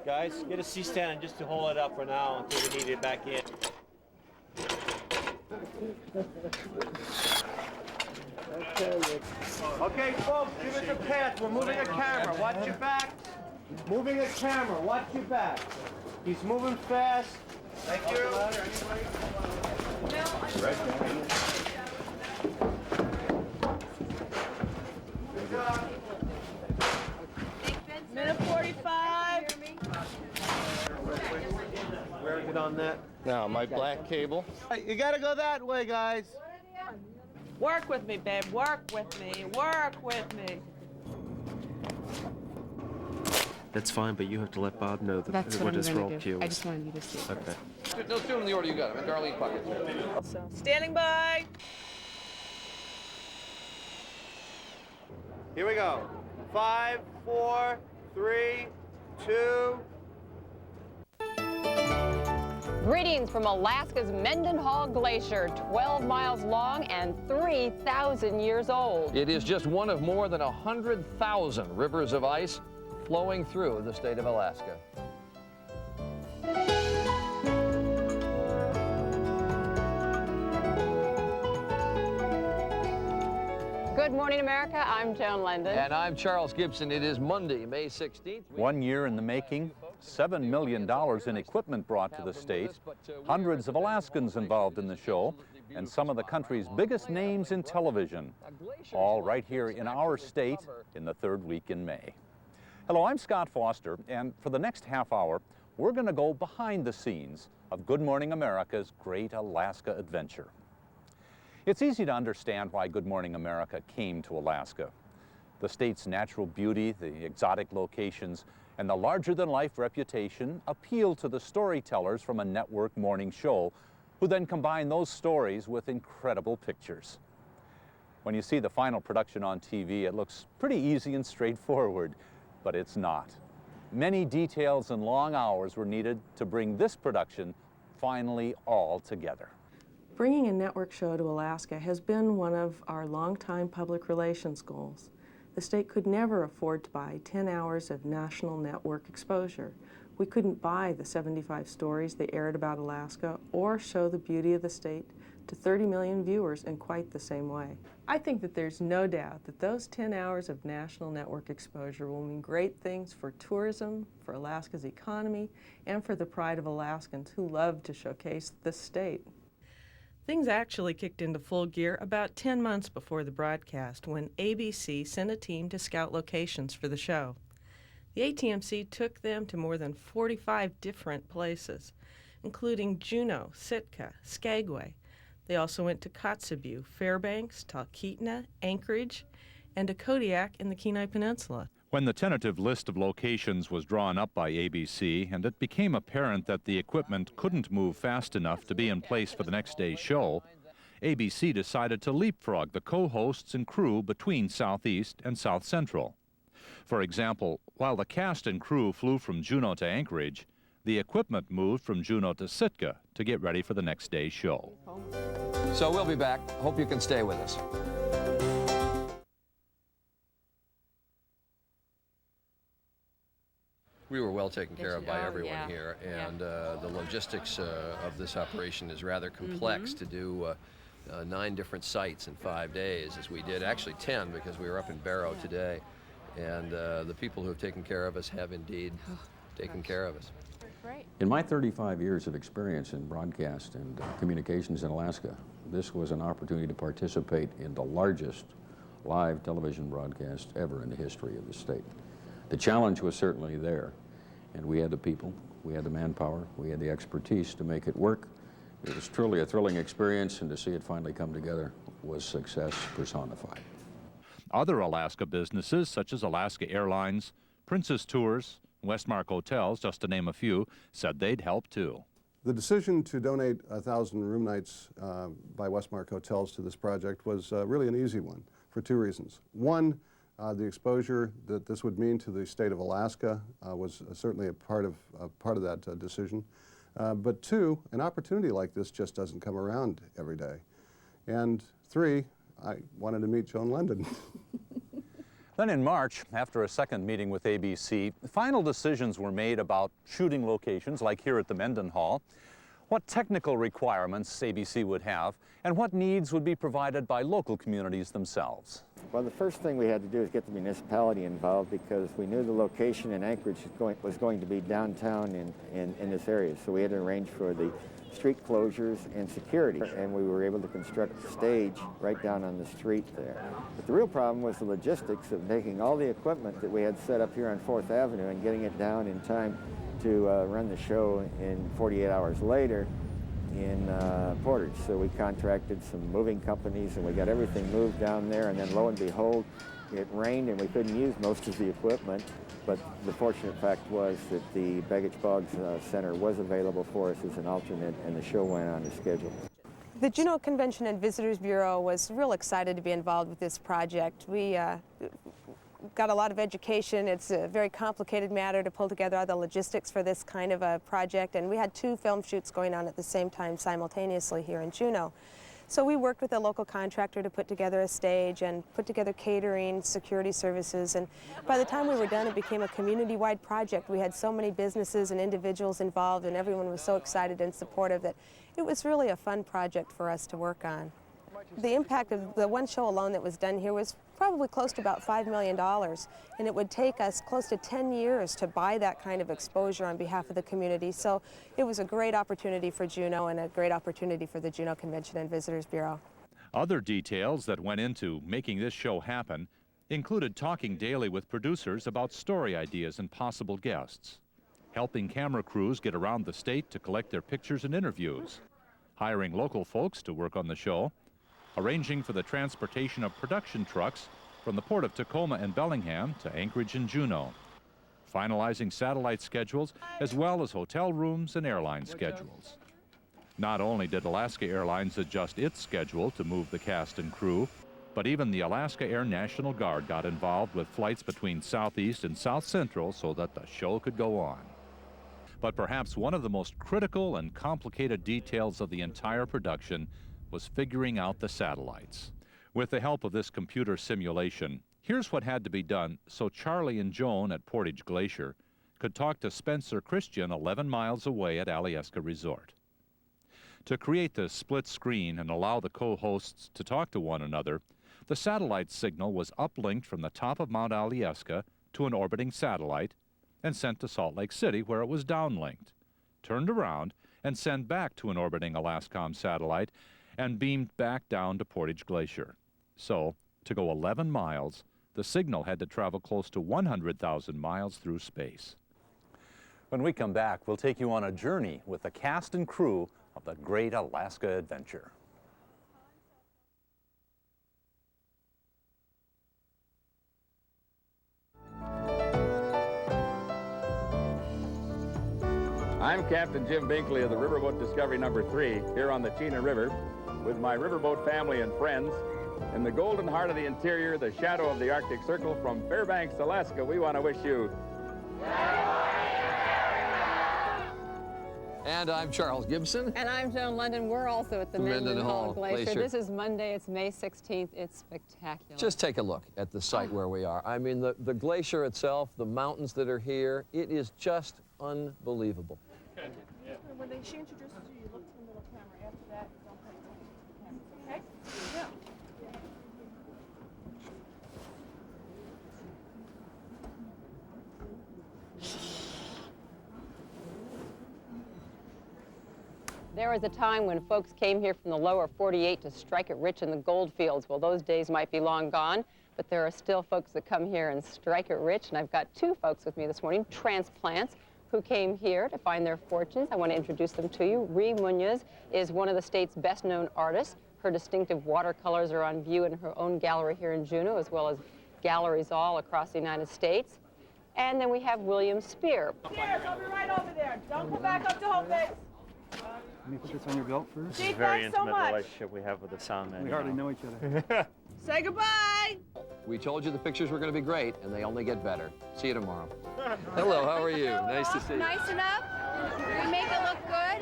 Guys, get a C-stand just to hold it up for now until we need it back in. Okay, folks, give it a pass. We're moving a camera. Watch your back. Moving a camera. Watch your back. He's moving fast. Thank you. Minute 45. Where is it on that? Now, my black cable. You gotta go that way, guys. Work with me, babe. Work with me. Work with me. That's fine, but you have to let Bob know that That's what what I'm his gonna role do. cue I is. just wanted you to see it. Okay. Let's do them in the order you got them. In Darlene's pocket. So, standing by. Here we go. 5, 4, 3, 2. Greetings from Alaska's Mendenhall Glacier, 12 miles long and 3,000 years old. It is just one of more than 100,000 rivers of ice flowing through the state of Alaska. Good morning, America. I'm Joan Lendon. And I'm Charles Gibson. It is Monday, May 16th. 1 year in the making, $7 million in equipment brought to the state, hundreds of Alaskans involved in the show, and some of the country's biggest names in television, all right here in our state in the third week in May. Hello, I'm Scott Foster, and for the next half hour, we're going to go behind the scenes of Good Morning America's great Alaska adventure. It's easy to understand why Good Morning America came to Alaska. The state's natural beauty, the exotic locations, and the larger-than-life reputation appeal to the storytellers from a network morning show, who then combine those stories with incredible pictures. When you see the final production on TV, it looks pretty easy and straightforward, but it's not. Many details and long hours were needed to bring this production finally all together. Bringing a network show to Alaska has been one of our longtime public relations goals. The state could never afford to buy 10 hours of national network exposure. We couldn't buy the 75 stories they aired about Alaska or show the beauty of the state to 30 million viewers in quite the same way. I think that there's no doubt that those 10 hours of national network exposure will mean great things for tourism, for Alaska's economy, and for the pride of Alaskans who love to showcase the state. Things actually kicked into full gear about 10 months before the broadcast, when ABC sent a team to scout locations for the show. The ATMC took them to more than 45 different places, including Juneau, Sitka, Skagway. They also went to Kotzebue, Fairbanks, Talkeetna, Anchorage, and to Kodiak in the Kenai Peninsula. When the tentative list of locations was drawn up by ABC and it became apparent that the equipment couldn't move fast enough to be in place for the next day's show, ABC decided to leapfrog the co-hosts and crew between Southeast and South Central. For example, while the cast and crew flew from Juneau to Anchorage, the equipment moved from Juneau to Sitka to get ready for the next day's show. So we'll be back. Hope you can stay with us. We were well taken care of by everyone here, and the logistics of this operation is rather complex to do 9 different sites in 5 days, as we did. Actually 10, because we were up in Barrow today, and the people who have taken care of us have indeed taken care of us. In my 35 years of experience in broadcast and communications in Alaska, this was an opportunity to participate in the largest live television broadcast ever in the history of the state. The challenge was certainly there, and we had the people, we had the manpower, we had the expertise to make it work. It was truly a thrilling experience, and to see it finally come together was success personified. Other Alaska businesses, such as Alaska Airlines, Princess Tours, Westmark Hotels, just to name a few, said they'd help too. The decision to donate 1,000 room nights by Westmark Hotels to this project was really an easy one for 2 reasons. One, the exposure that this would mean to the state of Alaska was certainly a part of that decision. But 2, an opportunity like this just doesn't come around every day. And 3, I wanted to meet Joan London. Then in March, after a second meeting with ABC, final decisions were made about shooting locations like here at the Mendenhall, what technical requirements ABC would have, and what needs would be provided by local communities themselves. Well, the first thing we had to do is get the municipality involved because we knew the location in Anchorage was going to be downtown in this area. So we had to arrange for the street closures and security, and we were able to construct the stage right down on the street there. But the real problem was the logistics of taking all the equipment that we had set up here on 4th Avenue and getting it down in time to run the show in 48 hours later in Portage. So we contracted some moving companies and we got everything moved down there, and then lo and behold, it rained and we couldn't use most of the equipment. But the fortunate fact was that the Baggage Boggs Center was available for us as an alternate, and the show went on as scheduled. The Juneau Convention and Visitors Bureau was real excited to be involved with this project. We got a lot of education. It's a very complicated matter to pull together all the logistics for this kind of a project, and we had 2 film shoots going on at the same time simultaneously here in Juneau. So we worked with a local contractor to put together a stage and put together catering, security services, and by the time we were done, it became a community-wide project. We had so many businesses and individuals involved, and everyone was so excited and supportive that it was really a fun project for us to work on. The impact of the one show alone that was done here was probably close to about $5 million, and it would take us close to 10 years to buy that kind of exposure on behalf of the community. So it was a great opportunity for Juneau and a great opportunity for the Juneau Convention and Visitors Bureau. Other details that went into making this show happen included talking daily with producers about story ideas and possible guests, helping camera crews get around the state to collect their pictures and interviews, hiring local folks to work on the show, arranging for the transportation of production trucks from the port of Tacoma and Bellingham to Anchorage and Juneau, finalizing satellite schedules as well as hotel rooms and airline schedules. Not only did Alaska Airlines adjust its schedule to move the cast and crew, but even the Alaska Air National Guard got involved with flights between Southeast and South Central so that the show could go on. But perhaps one of the most critical and complicated details of the entire production was figuring out the satellites. With the help of this computer simulation, here's what had to be done so Charlie and Joan at Portage Glacier could talk to Spencer Christian 11 miles away at Alyeska Resort. To create the split screen and allow the co-hosts to talk to one another, the satellite signal was uplinked from the top of Mount Alyeska to an orbiting satellite and sent to Salt Lake City, where it was downlinked, turned around and sent back to an orbiting Alascom satellite and beamed back down to Portage Glacier. So, to go 11 miles, the signal had to travel close to 100,000 miles through space. When we come back, we'll take you on a journey with the cast and crew of the Great Alaska Adventure. I'm Captain Jim Binkley of the Riverboat Discovery No. 3 here on the Chena River with my riverboat family and friends. In the golden heart of the interior, the shadow of the Arctic Circle, from Fairbanks, Alaska, we want to wish you... And I'm Charles Gibson. And I'm Joan London. We're also at the Mendenhall Glacier. This is Monday. It's May 16th. It's spectacular. Just take a look at the site where we are. I mean, the glacier itself, the mountains that are here, it is just unbelievable. When she introduces you, you look to the little camera. After that, you don't pay attention to the camera. Okay? Yeah. There was a time when folks came here from the lower 48 to strike it rich in the gold fields. Well, those days might be long gone, but there are still folks that come here and strike it rich. And I've got 2 folks with me this morning, transplants, who came here to find their fortunes. I want to introduce them to you. Ree Munoz is one of the state's best-known artists. Her distinctive watercolors are on view in her own gallery here in Juneau, as well as galleries all across the United States. And then we have William Spear. Cheers, I'll be right over there. Don't go back up to home base. Let me put this on your belt first. This is a very intimate relationship we have with the sound man. We hardly know each other. Say goodbye. We told you the pictures were going to be great, and they only get better. See you tomorrow. Hello, how are you? Nice to see you. Nice enough? We make it look good?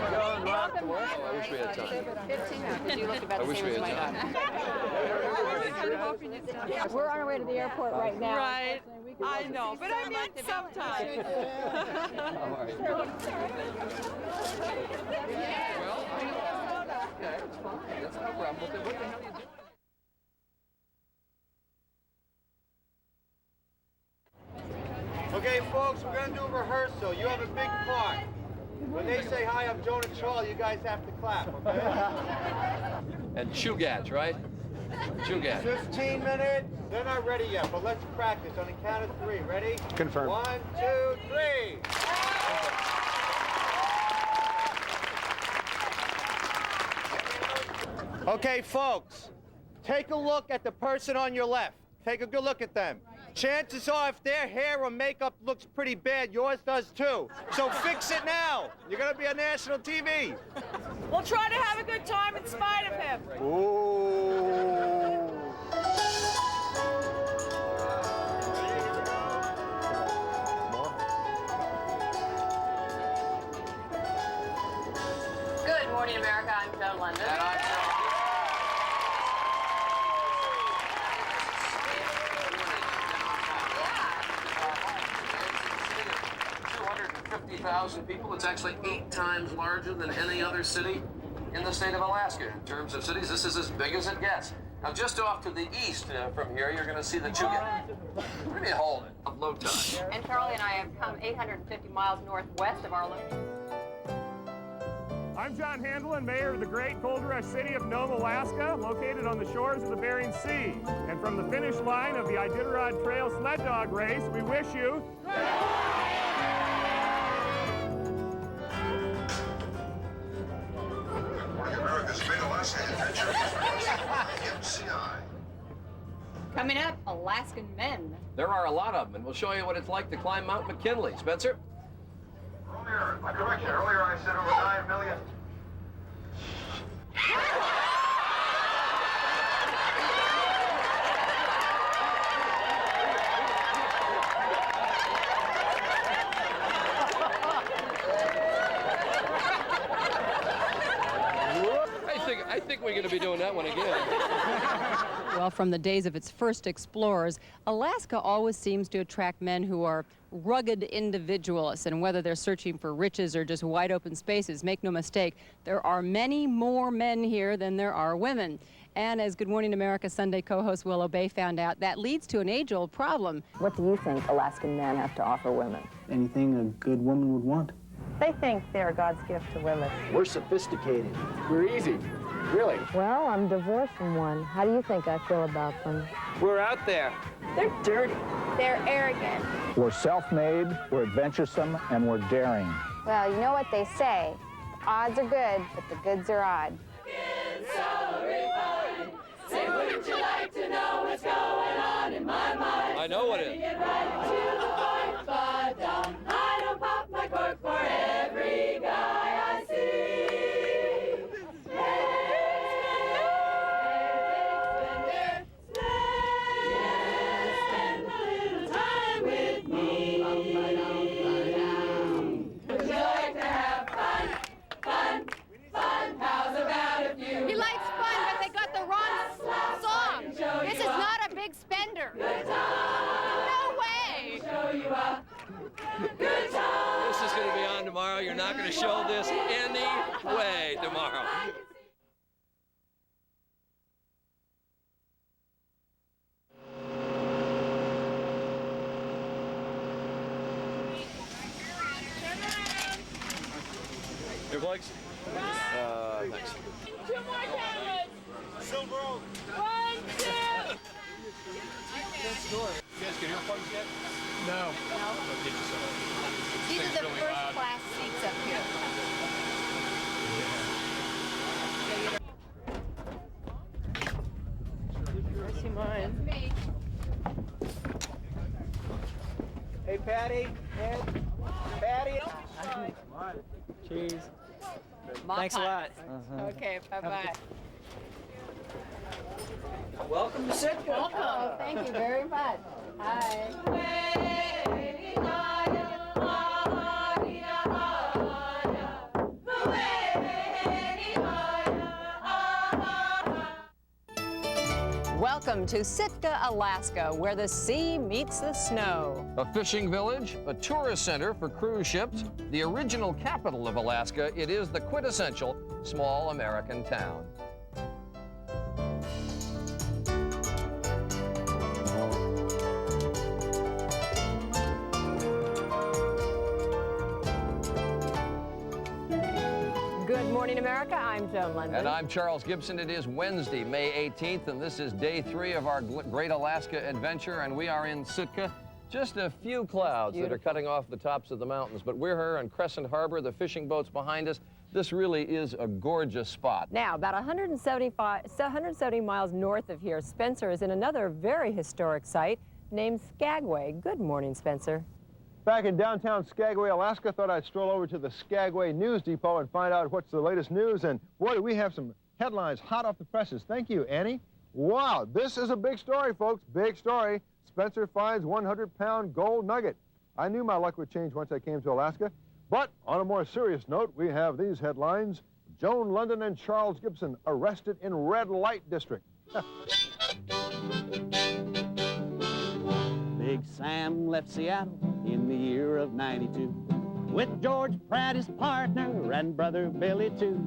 I wish we had time. 15 now, because you look about I the wish same we as my had daughter. We're on our way to the airport right now. Right. I know, but I mean sometimes. Well, okay, it's fine. That's no problem. What the hell are you doing? Okay, folks, we're gonna do a rehearsal. You have a big part. When they say, hi, I'm Jonah Charlie, you guys have to clap, okay? And Chugach, right? Chugach. 15 minutes. They're not ready yet, but let's practice on the count of 3. Ready? Confirm. 1, 2, 3. Okay, folks, take a look at the person on your left. Take a good look at them. Chances are, if their hair or makeup looks pretty bad, yours does too. So fix it now. You're gonna be on national TV. We'll try to have a good time in spite of him. Ooh. Good morning, America. I'm Joan London. And I'm 250,000 people. It's actually 8 times larger than any other city in the state of Alaska. In terms of cities, this is as big as it gets. Now, just off to the east from here, you're going to see the Chugach. Let me hold it. Of low tide. And Charlie and I have come 850 miles northwest of our location. I'm John Handelin, mayor of the great Gold Rush city of Nome, Alaska, located on the shores of the Bering Sea. And from the finish line of the Iditarod Trail sled dog race, we wish you... America's Great Alaska Adventure is MCI. Coming up, Alaskan men. There are a lot of them, and we'll show you what it's like to climb Mount McKinley. Spencer? Earlier, a correction. Earlier I said over 9 million. I think we're going to be doing that one again. Well, from the days of its first explorers, Alaska always seems to attract men who are rugged individualists, and whether they're searching for riches or just wide open spaces, make no mistake, there are many more men here than there are women. And as Good Morning America Sunday co-host Willow Bay found out, that leads to an age-old problem. What do you think Alaskan men have to offer women? Anything a good woman would want. They think they're God's gift to women. We're sophisticated. We're easy. Really? Well, I'm divorced from one. How do you think I feel about them? We're out there. They're dirty. They're arrogant. We're self-made, we're adventuresome, and we're daring. Well, you know what they say. The odds are good, but the goods are odd. Say, wouldn't you like to know what's going on in my mind? I know what it is. Get right to the point, but I don't pop my cork for every guy I see. Spend a little time with me. Would you like to have fun? Fun? Fun? How's about a few? He likes fun, but they got the wrong song. This is not a big spender. No way. Show you a good time. This is going to be on tomorrow. You're not going to show this any way tomorrow. Your flags? Thanks. 2 more cameras. Silver Oak. 1, 2. You guys get earplugs yet? No. These are the first class seats up here. I see mine. Hey, Patty. Ed. Patty. Cheese. Thanks a lot. Okay, bye-bye. Welcome to Sitka. Welcome. Thank you very much. Hi. Hooray! Welcome to Sitka, Alaska, where the sea meets the snow. A fishing village, a tourist center for cruise ships, the original capital of Alaska, it is the quintessential small American town. Good morning, America. I'm Joan London. And I'm Charles Gibson. It is Wednesday, May 18th, and this is day 3 of our Great Alaska Adventure, and we are in Sitka. Just a few clouds that are cutting off the tops of the mountains, but we're here on Crescent Harbor, the fishing boats behind us. This really is a gorgeous spot. Now, about 170 miles north of here, Spencer is in another very historic site named Skagway. Good morning, Spencer. Back in downtown Skagway, Alaska, thought I'd stroll over to the Skagway News Depot and find out what's the latest news. And boy, do we have some headlines hot off the presses. Thank you, Annie. Wow, this is a big story, folks. Big story. Spencer finds 100-pound gold nugget. I knew my luck would change once I came to Alaska. But on a more serious note, we have these headlines. Joan London and Charles Gibson arrested in red light district. Big Sam left Seattle in the year of '92 with George Pratt, his partner, and brother Billy too.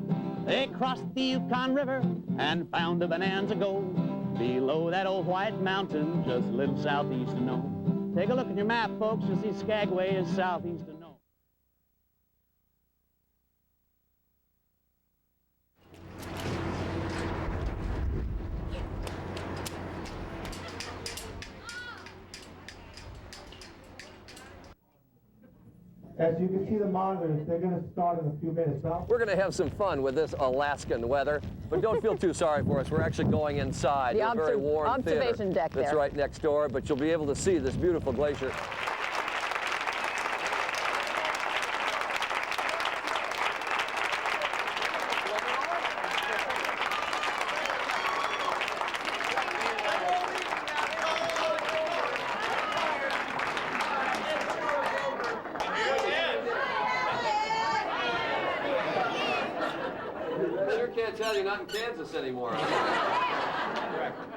They crossed the Yukon River and found the bonanza gold below that old white mountain just a little southeast of Nome. Take a look at your map, folks. You'll see Skagway is southeast of Nome. As you can see the monitors, they're going to start in a few minutes. We're going to have some fun with this Alaskan weather, but don't feel too sorry for us. We're actually going inside. The a very warm observation deck that's there. right next door, but you'll be able to see this beautiful glacier. Can't tell you're not in Kansas anymore.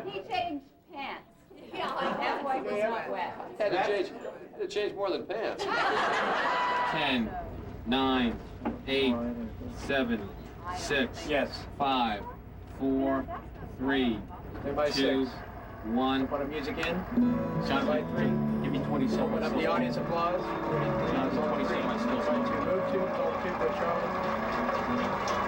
He changed pants. That's why he's not wet. Had to change more than pants. 10, 9, 8, 7, 6, yes. 5, 4, 3, 2, 1. Want the music in? Sounds like 3. Give me 20 seconds. Open up the audience applause. 20 seconds. Move to Charlie.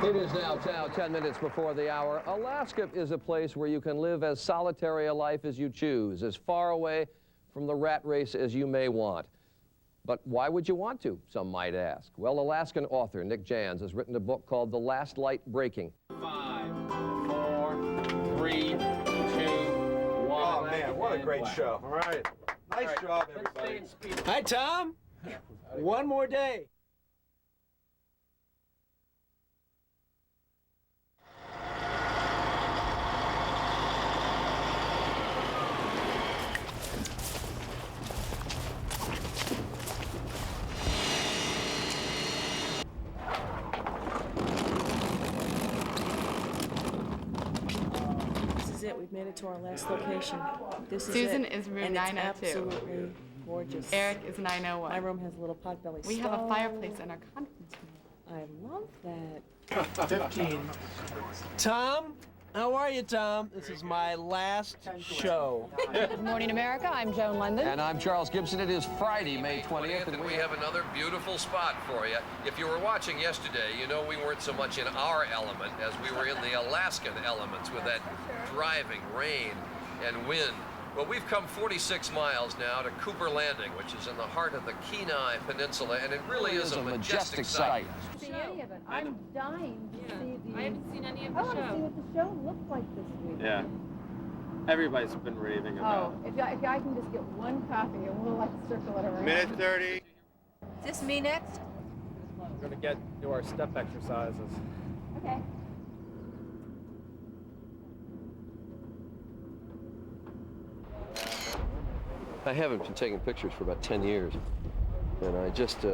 It is now 10 minutes before the hour. Alaska is a place where you can live as solitary a life as you choose, as far away from the rat race as you may want. But why would you want to, some might ask? Well, Alaskan author Nick Jans has written a book called The Last Light Breaking. 5, 4, 3, 2, 1. Oh, man, what a great show. All right. Nice job, everybody. Hi, Tom. One more day. We've made it to our last location. This is Susan it. is room and 902. It's absolutely gorgeous. Eric is 901. My room has a little potbelly We stove. have a fireplace in our conference room. I love that. 15. Tom? How are you, Tom? This is my last show. Good morning, America. I'm Joan London. And I'm Charles Gibson. It is Friday, May 20th, and we have another beautiful spot for you. If you were watching yesterday, you know we weren't so much in our element as we were in the Alaskan elements with that driving rain and wind. Well, we've come 46 miles now to Cooper Landing, which is in the heart of the Kenai Peninsula, and it really is a majestic sight. See any of it. I'm dying to see the. I haven't seen any of I the want to see show. what the show looked like this week. Yeah. Everybody's been raving about Oh, if I can just get one copy, and we'll like circle it around. Minute 30. Is this me next? We're going to get to our step exercises. Okay. I haven't been taking pictures for about 10 years, and I just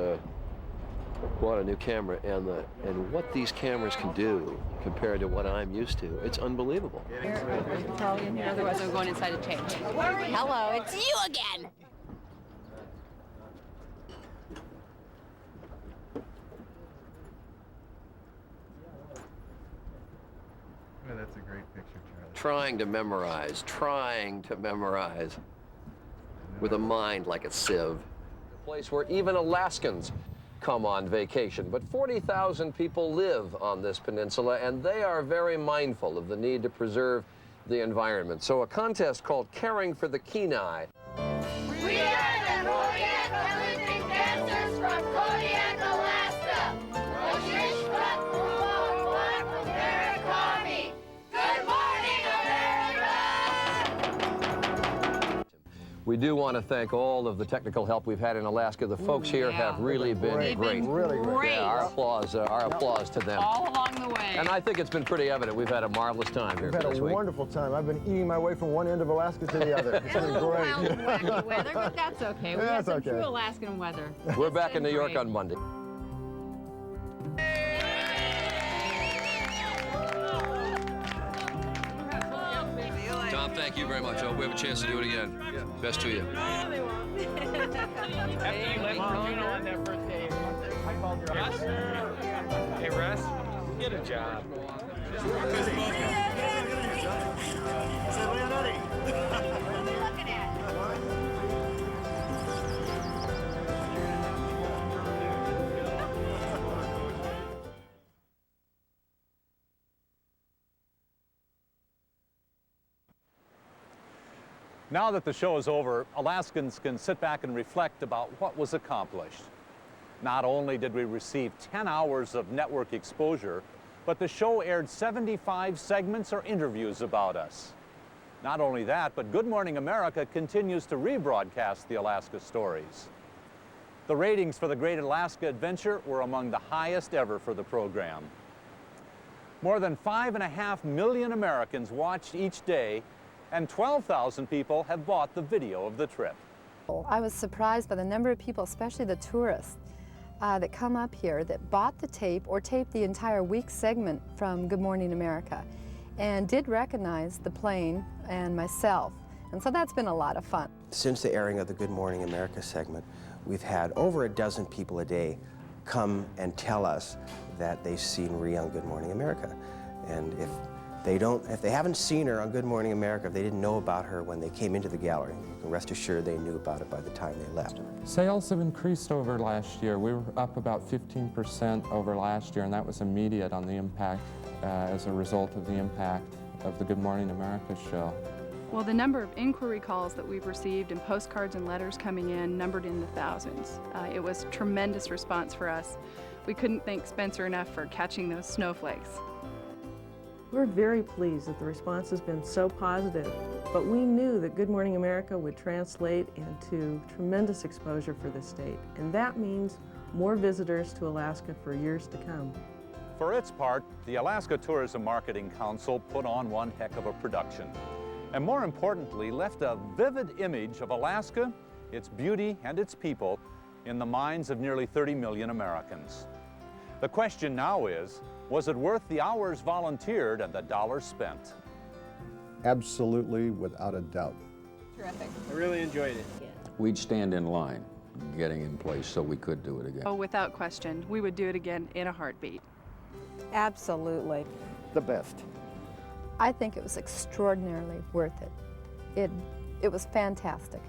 Bought a new camera, and what these cameras can do compared to what I'm used to, it's unbelievable. Otherwise, I'm going inside to change. Hello, it's you again. Oh, that's a great picture, Charlie. Trying to memorize with a mind like a sieve. A place where even Alaskans come on vacation, but 40,000 people live on this peninsula, and they are very mindful of the need to preserve the environment. So a contest called Caring for the Kenai. We are the Kodiak Olympic dancers from Kodiak, Alaska. Good morning, America! We do want to thank all of the technical help we've had in Alaska. The folks here have really been great. Really great. Yeah, our applause to them. All along the way. And I think it's been pretty evident. We've had a marvelous time here We've had this a week. wonderful time. I've been eating my way from one end of Alaska to the other. It's been great. Wild, wacky weather, but that's okay. We Yeah, have some that's true okay. Alaskan weather. We're back in New York on Monday. Tom, thank you very much. I hope we have a chance to do it again. Best to you. After you left Juneau on that first day, I called your Russ. Hey, Russ, get a job. Now that the show is over, Alaskans can sit back and reflect about what was accomplished. Not only did we receive 10 hours of network exposure, but the show aired 75 segments or interviews about us. Not only that, but Good Morning America continues to rebroadcast the Alaska stories. The ratings for the Great Alaska Adventure were among the highest ever for the program. More than 5.5 million Americans watched each day, and 12,000 people have bought the video of the trip. I was surprised by the number of people, especially the tourists, that come up here that bought the tape or taped the entire week segment from Good Morning America and did recognize the plane and myself. And so that's been a lot of fun. Since the airing of the Good Morning America segment, we've had over a dozen people a day come and tell us that they've seen Rhea on Good Morning America. And if they haven't seen her on Good Morning America, if they didn't know about her when they came into the gallery, you can rest assured they knew about it by the time they left. Sales have increased over last year. We were up about 15% over last year, and that was immediate on the impact as a result of the impact of the Good Morning America show. Well, the number of inquiry calls that we've received and postcards and letters coming in numbered in the thousands. It was a tremendous response for us. We couldn't thank Spencer enough for catching those snowflakes. We're very pleased that the response has been so positive, but we knew that Good Morning America would translate into tremendous exposure for the state, and that means more visitors to Alaska for years to come. For its part, the Alaska Tourism Marketing Council put on one heck of a production, and more importantly, left a vivid image of Alaska, its beauty, and its people in the minds of nearly 30 million Americans. The question now is, was it worth the hours volunteered and the dollars spent? Absolutely, without a doubt. Terrific. I really enjoyed it. We'd stand in line getting in place so we could do it again. Oh, without question, we would do it again in a heartbeat. Absolutely. The best. I think it was extraordinarily worth it. It was fantastic.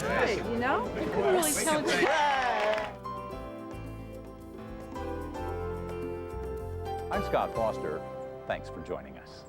Hey, you know, you can really tell it's I'm Scott Foster. Thanks for joining us.